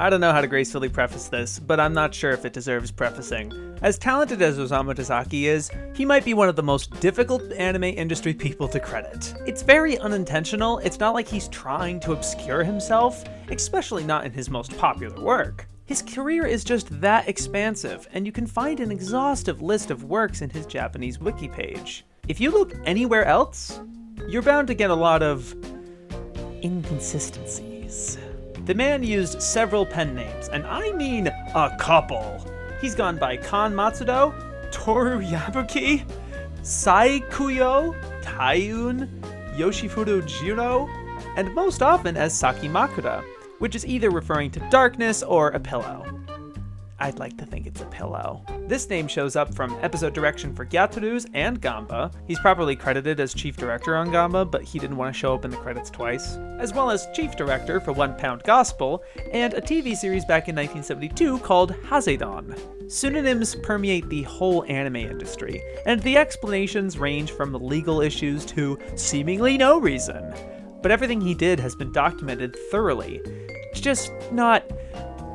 I don't know how to gracefully preface this, but I'm not sure if it deserves prefacing. As talented as Osamu Dezaki is, he might be one of the most difficult anime industry people to credit. It's very unintentional. It's not like he's trying to obscure himself, especially not in his most popular work. His career is just that expansive, and you can find an exhaustive list of works in his Japanese wiki page. If you look anywhere else, you're bound to get a lot of inconsistencies. The man used several pen names, and I mean a couple. He's gone by Kan Matsudo, Toru Yabuki, Saikuyo, Taiun, Yoshifuru Jiro, and most often as Saki Makura, which is either referring to darkness or a pillow. I'd like to think it's a pillow. This name shows up from episode direction for Gyatru's and Gamba. He's properly credited as chief director on Gamba, but he didn't want to show up in the credits twice. As well as chief director for One Pound Gospel, and a TV series back in 1972 called Hazedon. Pseudonyms permeate the whole anime industry, and the explanations range from legal issues to seemingly no reason. But everything he did has been documented thoroughly. It's just not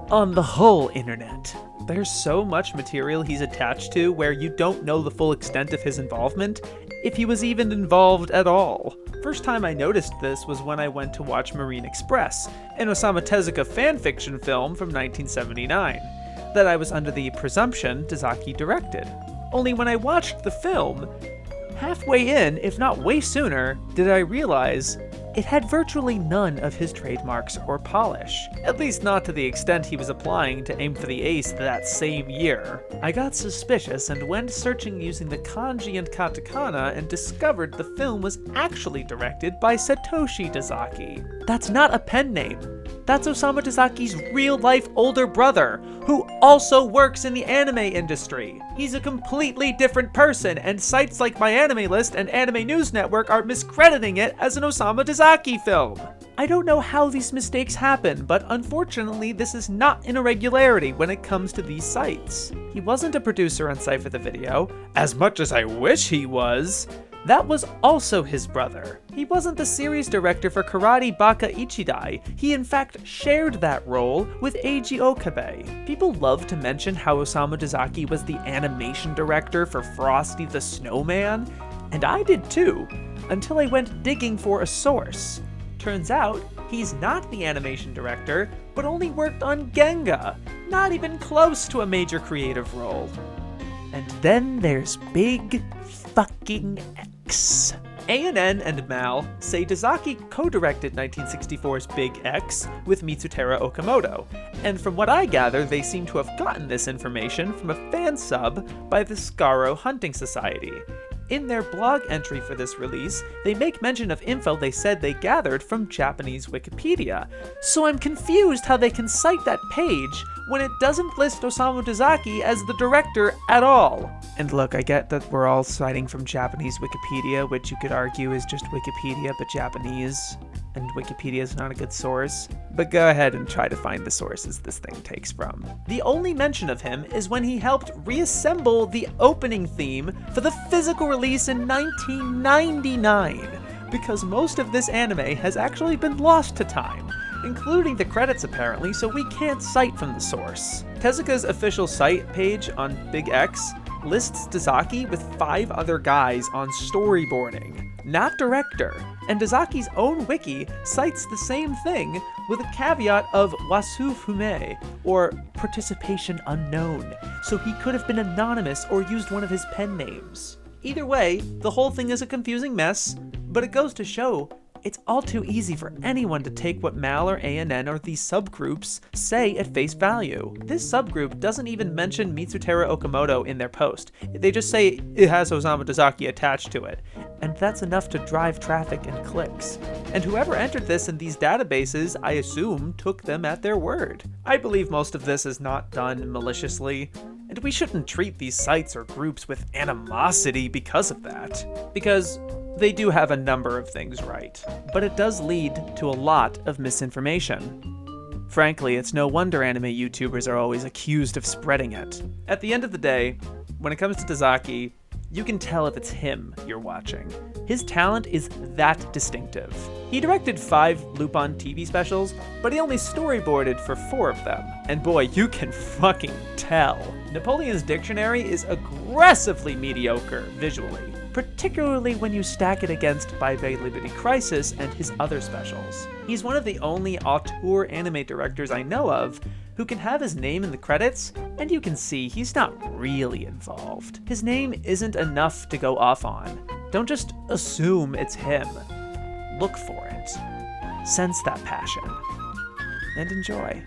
on the whole internet. There's so much material he's attached to where you don't know the full extent of his involvement, if he was even involved at all. First time I noticed this was when I went to watch Marine Express, an Osamu Tezuka fanfiction film from 1979, that I was under the presumption Dezaki directed. Only when I watched the film, halfway in, if not way sooner, did I realize it had virtually none of his trademarks or polish, at least not to the extent he was applying to aim for the ace that same year. I got suspicious and went searching using the kanji and katakana and discovered the film was actually directed by Satoshi Dezaki. That's not a pen name. That's Osamu Dezaki's real-life older brother, who also works in the anime industry. He's a completely different person, and sites like MyAnimeList and Anime News Network are miscrediting it as an Osamu Dezaki film. I don't know how these mistakes happen, but unfortunately this is not an irregularity when it comes to these sites. He wasn't a producer on Cypher the Video, as much as I wish he was. That was also his brother. He wasn't the series director for Karate Baka Ichidai. He in fact shared that role with Eiji Okabe. People love to mention how Osamu Dezaki was the animation director for Frosty the Snowman, and I did too, until I went digging for a source. Turns out, he's not the animation director, but only worked on Genga, not even close to a major creative role. And then there's Big fucking X. ANN and Mal say Dezaki co-directed 1964's Big X with Mitsuteru Okamoto, and from what I gather, they seem to have gotten this information from a fan sub by the Skaro Hunting Society. In their blog entry for this release, they make mention of info they said they gathered from Japanese Wikipedia, so I'm confused how they can cite that page when it doesn't list Osamu Dezaki as the director at all. And look, I get that we're all citing from Japanese Wikipedia, which you could argue is just Wikipedia but Japanese, and Wikipedia is not a good source, but go ahead and try to find the sources this thing takes from. The only mention of him is when he helped reassemble the opening theme for the physical release in 1999, because most of this anime has actually been lost to time, including the credits apparently, so we can't cite from the source. Tezuka's official site page on Big X lists Dezaki with 5 other guys on storyboarding, not director, and Dezaki's own wiki cites the same thing with a caveat of wasu fume, or participation unknown, so he could have been anonymous or used one of his pen names. Either way, the whole thing is a confusing mess, but it goes to show it's all too easy for anyone to take what Mal or ANN or these subgroups say at face value. This subgroup doesn't even mention Mitsuteru Okamoto in their post. They just say it has Osamu Dezaki attached to it, and that's enough to drive traffic and clicks. And whoever entered this in these databases, I assume, took them at their word. I believe most of this is not done maliciously, and we shouldn't treat these sites or groups with animosity because of that. Because they do have a number of things right, but it does lead to a lot of misinformation. Frankly, it's no wonder anime YouTubers are always accused of spreading it. At the end of the day, when it comes to Dezaki, You can tell if it's him you're watching. His talent is that distinctive. He directed 5 Lupin TV specials, but he only storyboarded for 4 of them. And boy, you can fucking tell. Napoleon's Dictionary is aggressively mediocre visually, particularly when you stack it against Bye Bye Liberty Crisis and his other specials. He's one of the only auteur anime directors I know of who can have his name in the credits, and you can see he's not really involved. His name isn't enough to go off on. Don't just assume it's him. Look for it. Sense that passion. And enjoy.